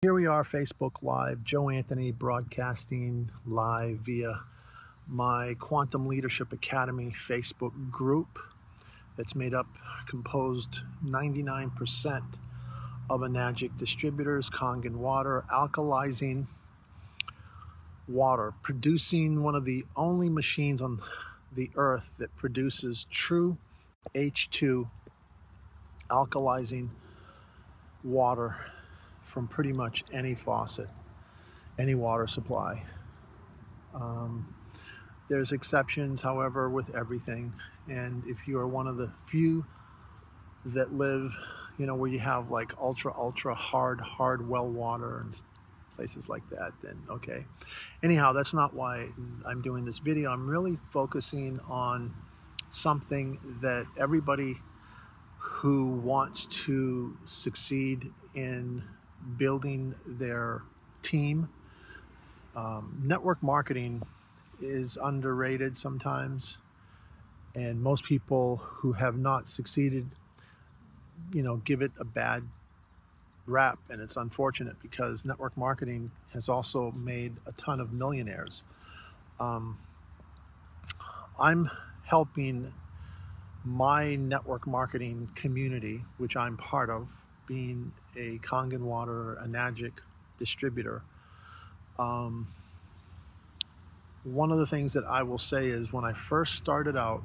Here we are, Facebook Live, Joe Anthony broadcasting live via my Quantum Leadership Academy Facebook group that's composed 99% of Enagic distributors, Kangen water, alkalizing water, producing one of the only machines on the earth that produces true H2 alkalizing water from pretty much any faucet, any water supply. There's exceptions, however, with everything. And if you are one of the few that live, where you have like ultra hard well water and places like that, then okay. Anyhow, that's not why I'm doing this video. I'm really focusing on something that everybody who wants to succeed in building their team, network marketing is underrated sometimes, and most people who have not succeeded, give it a bad rap, and it's unfortunate because network marketing has also made a ton of millionaires. I'm helping my network marketing community, which I'm part of, being a Kangen water Enagic distributor. One of the things that I will say is when I first started out,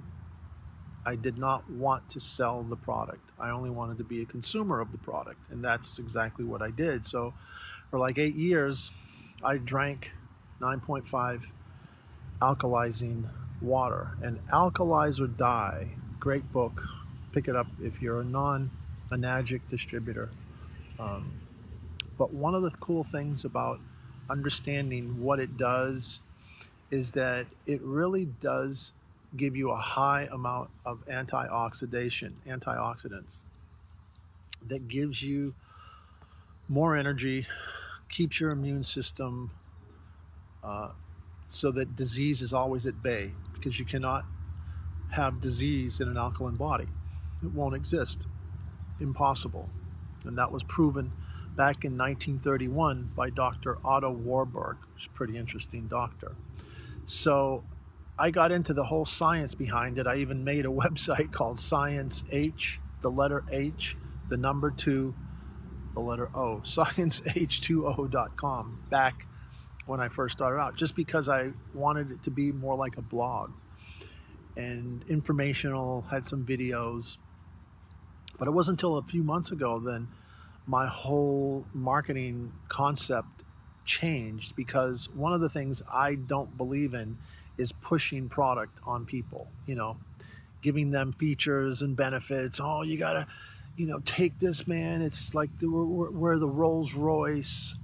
I did not want to sell the product. I only wanted to be a consumer of the product, and that's exactly what I did. So for like 8 years, I drank 9.5 alkalizing water. And Alkalize or Die, great book. Pick it up if you're a non-Enagic distributor. But one of the cool things about understanding what it does is that it really does give you a high amount of antioxidants that gives you more energy, keeps your immune system so that disease is always at bay, because you cannot have disease in an alkaline body. It won't exist. Impossible. And that was proven back in 1931 by Dr. Otto Warburg, who's a pretty interesting doctor. So I got into the whole science behind it. I even made a website called Science H, the letter H, the number 2, the letter O, scienceh2o.com, back when I first started out, just because I wanted it to be more like a blog and informational, had some videos. But it wasn't until a few months ago then my whole marketing concept changed, because one of the things I don't believe in is pushing product on people, giving them features and benefits. Oh, you gotta, take this, man. It's like we're the Rolls Royce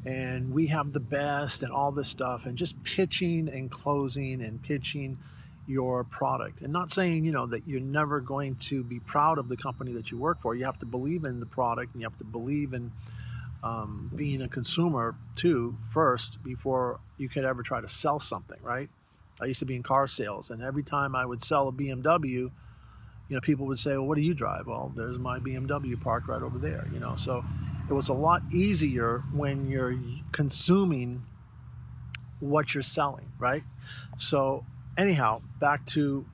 and we have the best and all this stuff, and just pitching and closing and pitching your product, and not saying, that you're never going to be proud of the company that you work for. You have to believe in the product, and you have to believe in being a consumer too first before you could ever try to sell something, right? I used to be in car sales, and every time I would sell a BMW, people would say, well, what do you drive? Well, there's my BMW parked right over there, so it was a lot easier when you're consuming what you're selling, right? So anyhow, back to,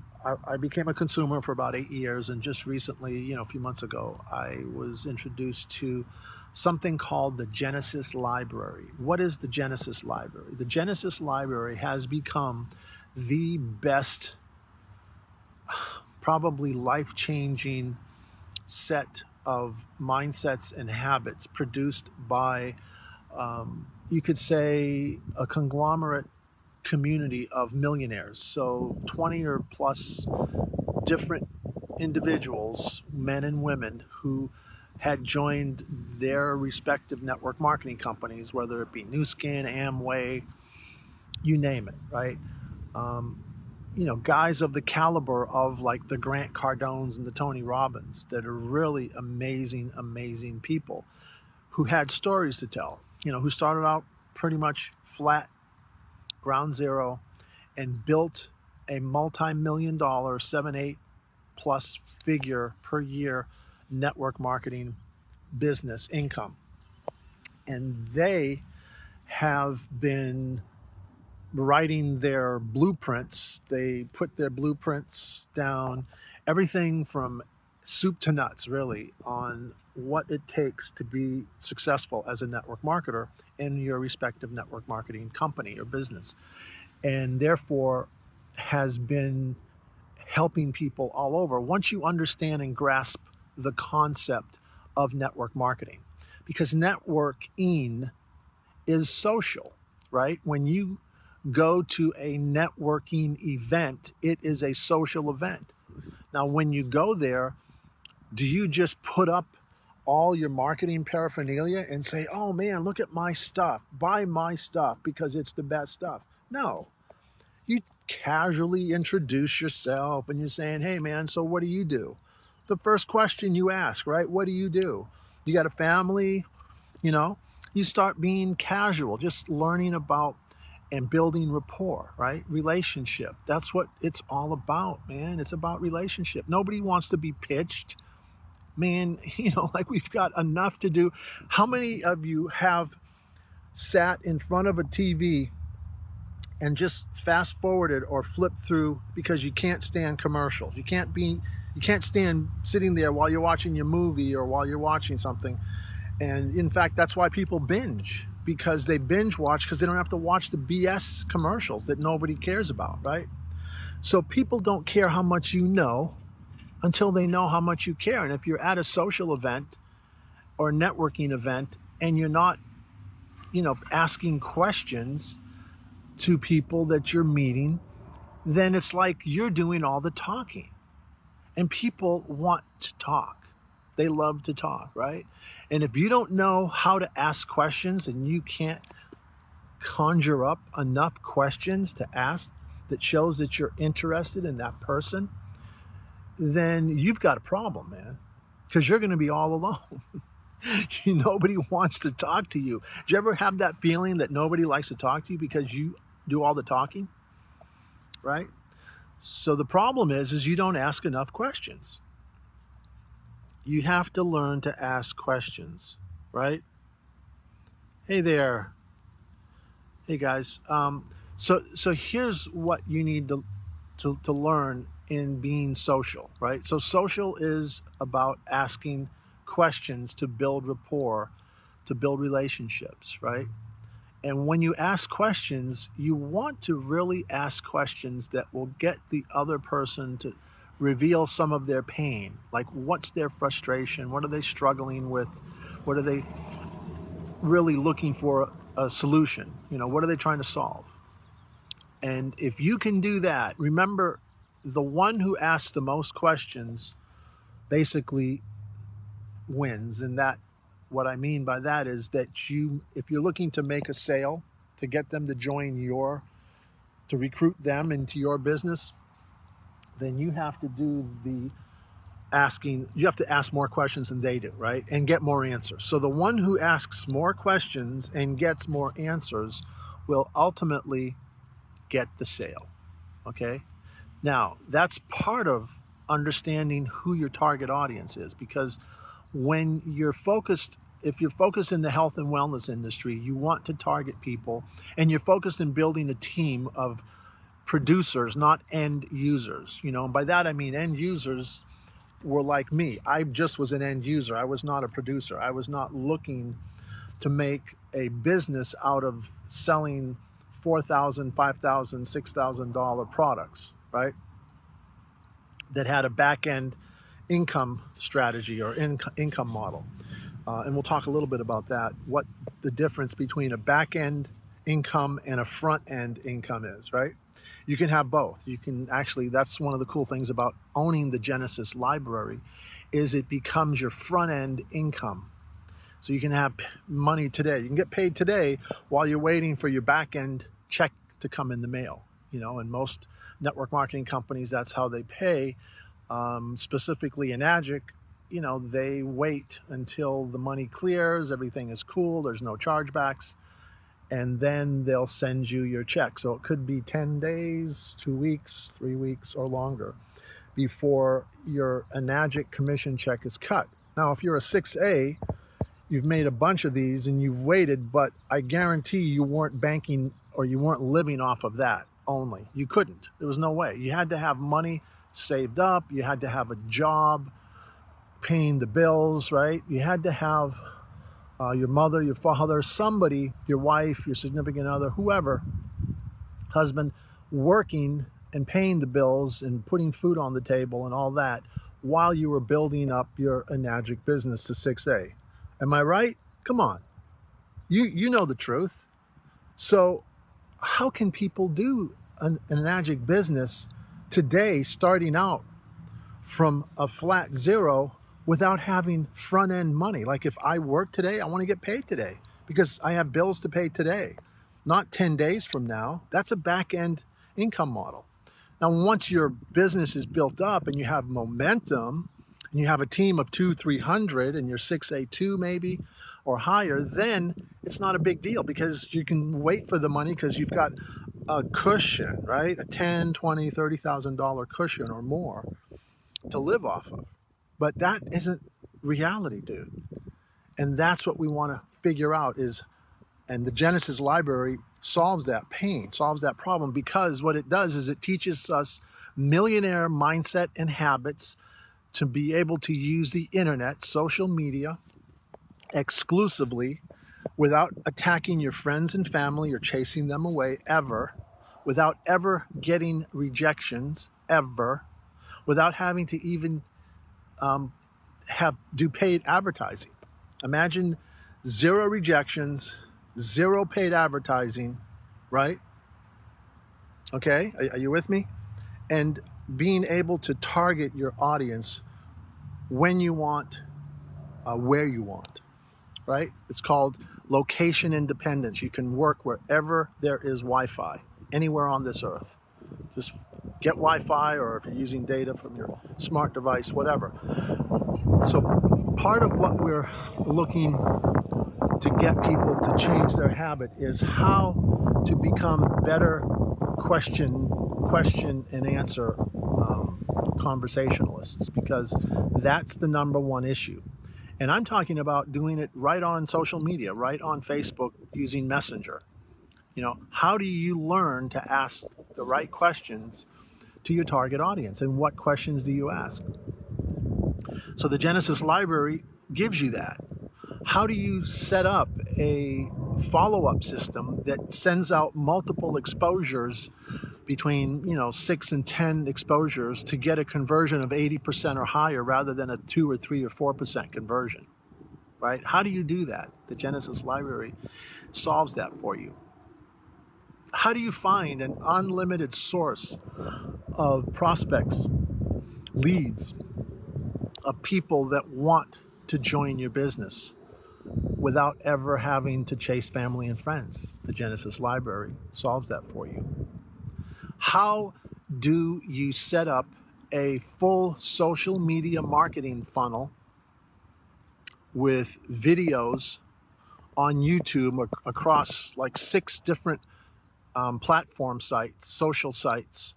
I became a consumer for about 8 years, and just recently, a few months ago, I was introduced to something called the Genesis Library. What is the Genesis Library? The Genesis Library has become the best, probably life-changing set of mindsets and habits produced by, you could say, a conglomerate community of millionaires. So 20 or plus different individuals, men and women, who had joined their respective network marketing companies, whether it be Nu Skin, Amway, you name it, right? Guys of the caliber of like the Grant Cardones and the Tony Robbins, that are really amazing people who had stories to tell, who started out pretty much flat, ground zero, and built a multi-million-dollar, 7-8+ figure per year network marketing business income. and they have been writing their blueprints. They put their blueprints down, everything from soup to nuts, really, on what it takes to be successful as a network marketer in your respective network marketing company or business. And therefore has been helping people all over once you understand and grasp the concept of network marketing. Because networking is social, right? When you go to a networking event, it is a social event. Now, when you go there, do you just put up all your marketing paraphernalia and say, oh man, look at my stuff, buy my stuff because it's the best stuff? No. You casually introduce yourself and you're saying, hey man, so what do you do? The first question you ask, right? What do you do? You got a family? You know, you start being casual, just learning about and building rapport, right? Relationship. That's what it's all about, man. It's about relationship. Nobody wants to be pitched. Man, like we've got enough to do. How many of you have sat in front of a TV and just fast forwarded or flipped through because you can't stand commercials? You can't stand sitting there while you're watching your movie or while you're watching something. And in fact, that's why people binge, because they binge watch because they don't have to watch the BS commercials that nobody cares about, right? So people don't care how much you know until they know how much you care. And if you're at a social event or networking event and you're not, asking questions to people that you're meeting, then it's like you're doing all the talking. And people want to talk. They love to talk, right? And if you don't know how to ask questions and you can't conjure up enough questions to ask that shows that you're interested in that person, then you've got a problem, man, because you're going to be all alone. Nobody wants to talk to you. Do you ever have that feeling that nobody likes to talk to you because you do all the talking, right? So the problem is you don't ask enough questions. You have to learn to ask questions, right? Hey there. Hey guys. So here's what you need to learn in being social, right? So social is about asking questions to build rapport, to build relationships, right? And when you ask questions, you want to really ask questions that will get the other person to reveal some of their pain. Like, what's their frustration? What are they struggling with? What are they really looking for a solution? What are they trying to solve? And if you can do that, remember, the one who asks the most questions basically wins. And that, what I mean by that is that if you're looking to make a sale, to get them to to recruit them into your business, then you have to you have to ask more questions than they do, right? And get more answers. So the one who asks more questions and gets more answers will ultimately get the sale, okay? Now, that's part of understanding who your target audience is, because when if you're focused in the health and wellness industry, you want to target people, and you're focused in building a team of producers, not end users. And by that I mean end users were like me. I just was an end user. I was not a producer. I was not looking to make a business out of selling $4,000, $5,000, $6,000 products, right? That had a back-end income strategy or income model. And we'll talk a little bit about that, what the difference between a back-end income and a front-end income is, right? You can have both. You can actually, that's one of the cool things about owning the Genesis library, is it becomes your front-end income. So you can have money today. You can get paid today while you're waiting for your back-end check to come in the mail. And most network marketing companies, that's how they pay. Specifically Enagic, they wait until the money clears, everything is cool, there's no chargebacks, and then they'll send you your check. So it could be 10 days, 2 weeks, 3 weeks, or longer before your Enagic commission check is cut. Now, if you're a 6A you've made a bunch of these and you've waited, but I guarantee you weren't banking or you weren't living off of that only. You couldn't. There was no way. You had to have money saved up. You had to have a job paying the bills, right? You had to have your mother, your father, somebody, your wife, your significant other, whoever, husband, working and paying the bills and putting food on the table and all that while you were building up your Enagic business to 6A. Am I right? Come on. You know the truth. So how can people do an Enagic business today starting out from a flat zero without having front end money? Like if I work today, I want to get paid today because I have bills to pay today, not 10 days from now. That's a back end income model. Now, once your business is built up and you have momentum and you have a team of 200-300 and you're 6A2 maybe or higher, then it's not a big deal because you can wait for the money because you've got a cushion, right? A $10, $20, $30,000 cushion or more to live off of. But that isn't reality, dude. And that's what we want to figure out is, and the Genesis library solves that pain, solves that problem, because what it does is it teaches us millionaire mindset and habits to be able to use the internet, social media, exclusively without attacking your friends and family or chasing them away ever, without ever getting rejections ever, without having to even do paid advertising. Imagine 0 rejections, 0 paid advertising, right? Okay, are you with me? And being able to target your audience when you want, where you want, right? It's called location independence. You can work wherever there is Wi-Fi, anywhere on this earth. Just get Wi-Fi, or if you're using data from your smart device, whatever. So part of what we're looking to get people to change their habit is how to become better question and answer conversationalists, because that's the #1 issue. And I'm talking about doing it right on social media, right on Facebook using Messenger. You know, how do you learn to ask the right questions to your target audience, and what questions do you ask? So the Genesis library gives you that. How do you set up a follow-up system that sends out multiple exposures between 6 and 10 exposures to get a conversion of 80% or higher rather than a 2 or 3 or 4% conversion, right? How do you do that? The Genesis library solves that for you. How do you find an unlimited source of prospects, leads, of people that want to join your business without ever having to chase family and friends? The Genesis library solves that for you. How do you set up a full social media marketing funnel with videos on YouTube across like 6 different platform sites, social sites?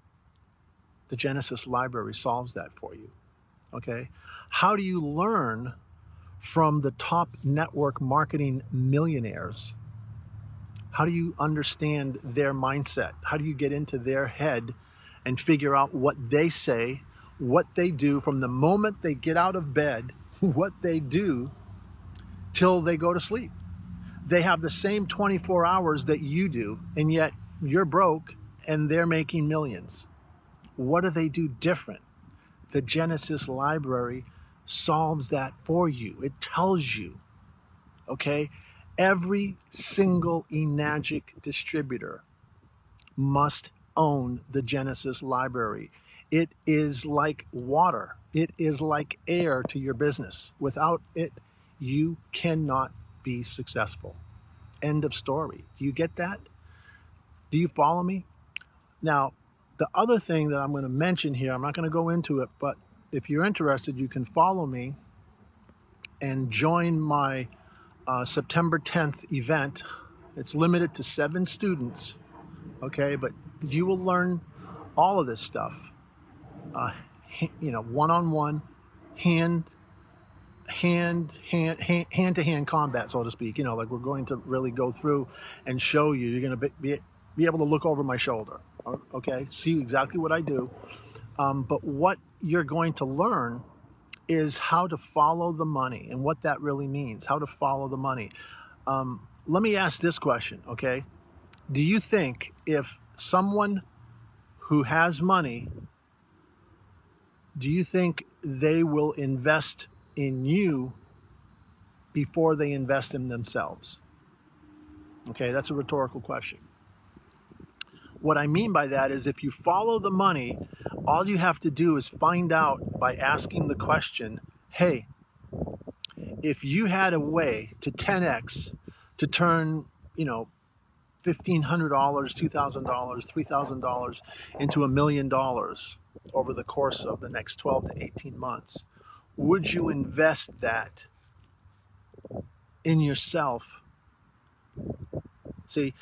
The Genesis library solves that for you. Okay. How do you learn from the top network marketing millionaires? How do you understand their mindset? How do you get into their head and figure out what they say, what they do from the moment they get out of bed, what they do till they go to sleep? They have the same 24 hours that you do, and yet you're broke and they're making millions. What do they do different? The Genesis library solves that for you. It tells you, okay? Every single Enagic distributor must own the Genesis library. It is like water. It is like air to your business. Without it, you cannot be successful. End of story. Do you get that? Do you follow me? Now, the other thing that I'm going to mention here, I'm not going to go into it, but if you're interested, you can follow me and join my September 10th event. It's limited to 7 students, okay? But you will learn all of this stuff, one-on-one, hand hand-to-hand combat, so to speak. You know, like we're going to really go through and show you. You're going to be able to look over my shoulder, okay? See exactly what I do. But what you're going to learn is how to follow the money and what that really means, how to follow the money. Let me ask this question, okay? Do you think if someone who has money, do you think they will invest in you before they invest in themselves? Okay, that's a rhetorical question. What I mean by that is if you follow the money, all you have to do is find out by asking the question, hey, if you had a way to 10x, to turn, you know, $1,500, $2,000, $3,000 into $1 million over the course of the next 12 to 18 months, would you invest that in yourself? See,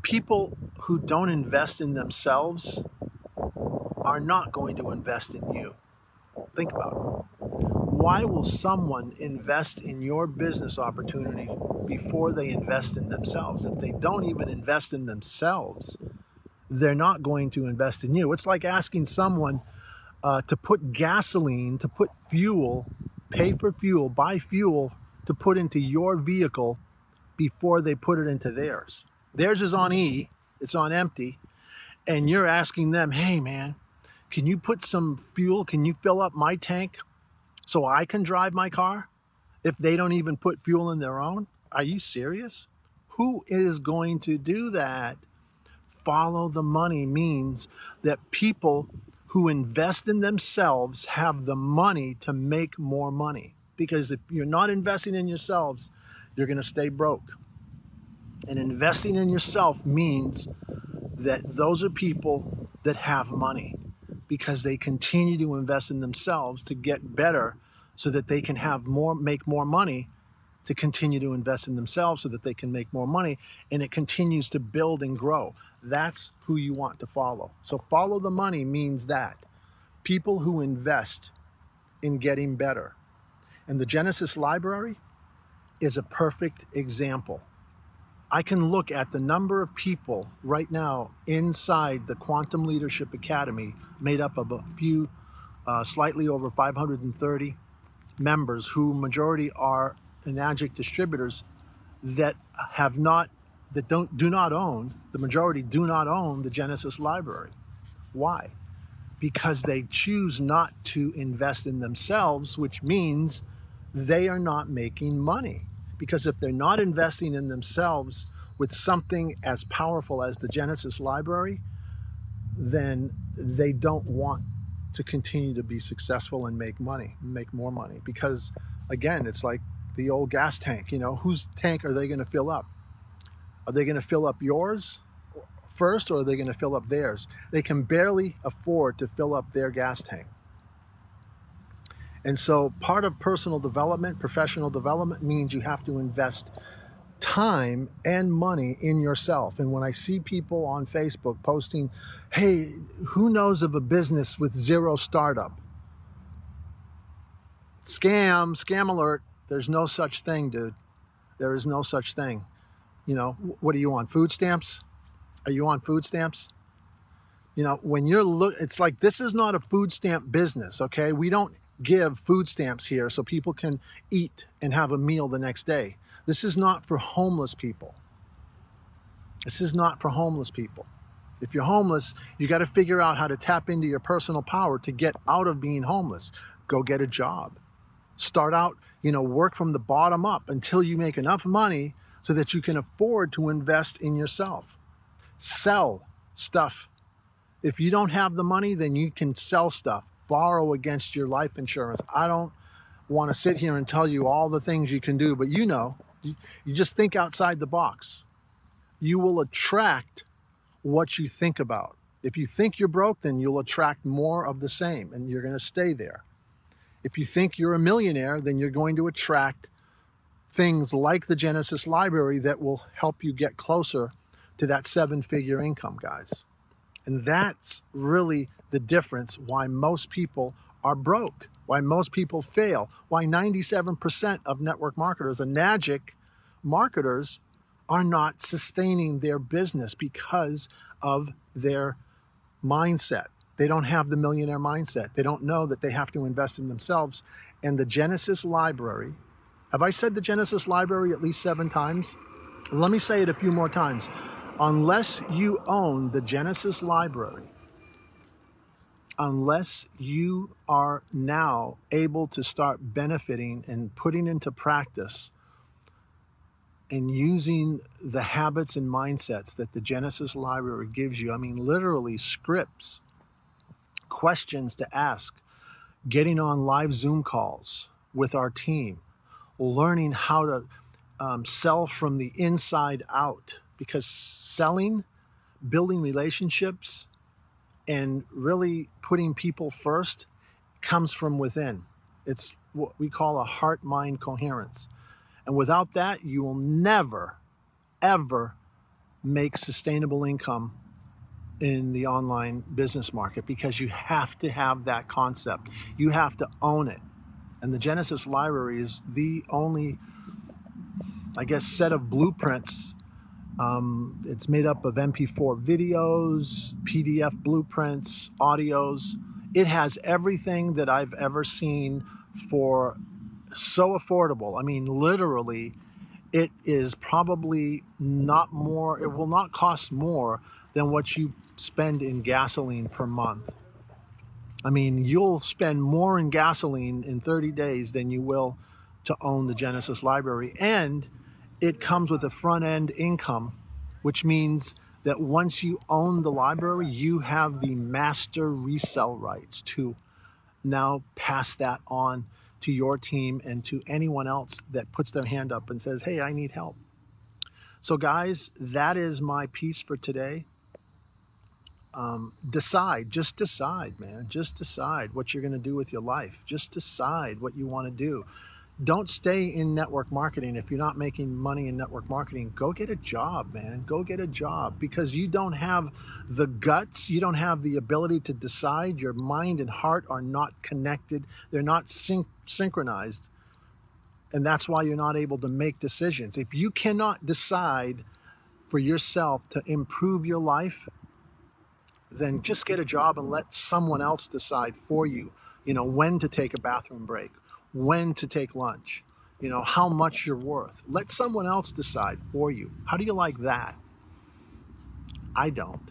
people who don't invest in themselves are not going to invest in you. Think about it. Why will someone invest in your business opportunity before they invest in themselves? If they don't even invest in themselves, they're not going to invest in you. It's like asking someone to put gasoline, to put fuel, pay for fuel, buy fuel to put into your vehicle before they put it into theirs. Theirs is on E, it's on empty, and you're asking them, hey man, can you put some fuel, can you fill up my tank so I can drive my car? If they don't even put fuel in their own? Are you serious? Who is going to do that? Follow the money means that people who invest in themselves have the money to make more money. Because if you're not investing in yourselves, you're going to stay broke. And investing in yourself means that those are people that have money because they continue to invest in themselves to get better so that they can have more, make more money, to continue to invest in themselves so that they can make more money, and it continues to build and grow. That's who you want to follow. So follow the money means that people who invest in getting better. And the Genesis Library is a perfect example. I can look at the number of people right now inside the Quantum Leadership Academy, made up of a few, slightly over 530 members, who majority are Enagic distributors that have not, that do not own, the majority do not own the Genesis Library. Why? Because they choose not to invest in themselves, which means they are not making money. Because if they're not investing in themselves with something as powerful as the Genesis Library, then they don't want to continue to be successful and make money, make more money. Because again, it's like the old gas tank, you know, whose tank are they going to fill up? Are they going to fill up yours first, or are they going to fill up theirs? They can barely afford to fill up their gas tank. And so part of personal development, professional development, means you have to invest time and money in yourself. And when I see people on Facebook posting, hey, who knows of a business with zero startup? Scam alert. There's no such thing, dude. There is no such thing. You know, what are you on, food stamps? Are you on food stamps? You know, when you're it's like, this is not a food stamp business, okay? We don't give food stamps here so people can eat and have a meal the next day. This is not for homeless people. This is not for homeless people. If you're homeless, you got to figure out how to tap into your personal power to get out of being homeless. Go get a job. Start out, you know, work from the bottom up until you make enough money so that you can afford to invest in yourself. Sell stuff. If you don't have the money, then you can sell stuff. Borrow against your life insurance. I don't want to sit here and tell you all the things you can do, but you know, you just think outside the box. You will attract what you think about. If you think you're broke, then you'll attract more of the same, and you're going to stay there. If you think you're a millionaire, then you're going to attract things like the Genesis Library that will help you get closer to that 7-figure income, guys. And that's really the difference why most people are broke, why most people fail, why 97% of network marketers, Enagic marketers, are not sustaining their business because of their mindset. They don't have the millionaire mindset. They don't know that they have to invest in themselves. And the Genesis library, have I said the Genesis library at least 7 times? Let me say it a few more times. Unless you own the Genesis library, unless you are now able to start benefiting and putting into practice and using the habits and mindsets that the Genesis library gives you, I mean, literally scripts, questions to ask, getting on live Zoom calls with our team, learning how to sell from the inside out, because selling, building relationships, and really putting people first comes from within. It's what we call a heart-mind coherence. And without that, you will never, ever make sustainable income in the online business market, because you have to have that concept. You have to own it. And the Genesis library is the only, I guess, set of blueprints. It's made up of MP4 videos, PDF blueprints, audios. It has everything that I've ever seen for so affordable. I mean, literally, it is probably not more, it will not cost more than what you spend in gasoline per month. I mean, you'll spend more in gasoline in 30 days than you will to own the Genesis library. And it comes with a front-end income, which means that once you own the library, you have the master resell rights to now pass that on to your team and to anyone else that puts their hand up and says, hey, I need help. So guys, that is my piece for today. Just decide, man. Just decide what you're going to do with your life. Just decide what you want to do. Don't stay in network marketing. If you're not making money in network marketing, go get a job, man. Go get a job, because you don't have the guts. You don't have the ability to decide. Your mind and heart are not connected. They're not synchronized. And that's why you're not able to make decisions. If you cannot decide for yourself to improve your life, then just get a job and let someone else decide for you, when to take a bathroom break, when to take lunch, how much you're worth. Let someone else decide for you. How do you like that? I don't.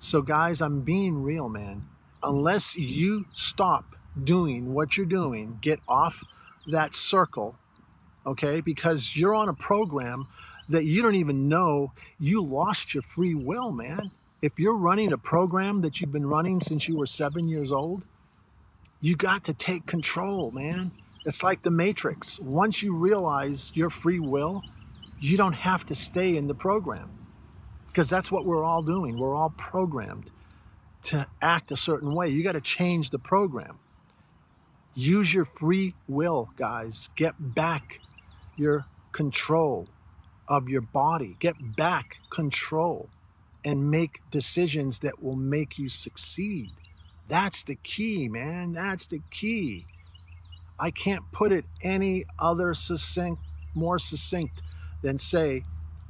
So guys, I'm being real, man. Unless you stop doing what you're doing, get off that circle, okay? Because you're on a program that you don't even know. You lost your free will, man. If you're running a program that you've been running since you were 7 years old, you got to take control, man. It's like the Matrix. Once you realize your free will, you don't have to stay in the program, because that's what we're all doing. We're all programmed to act a certain way. You got to change the program. Use your free will, guys. Get back your control of your body. Get back control and make decisions that will make you succeed. That's the key, man. That's the key. I can't put it any other more succinct than say,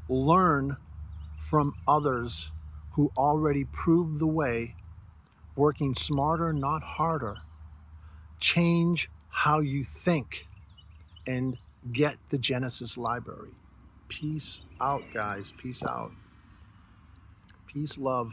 learn from others who already proved the way, working smarter, not harder. Change how you think and get the Genesis library. Peace out, guys. Peace out. Peace, love.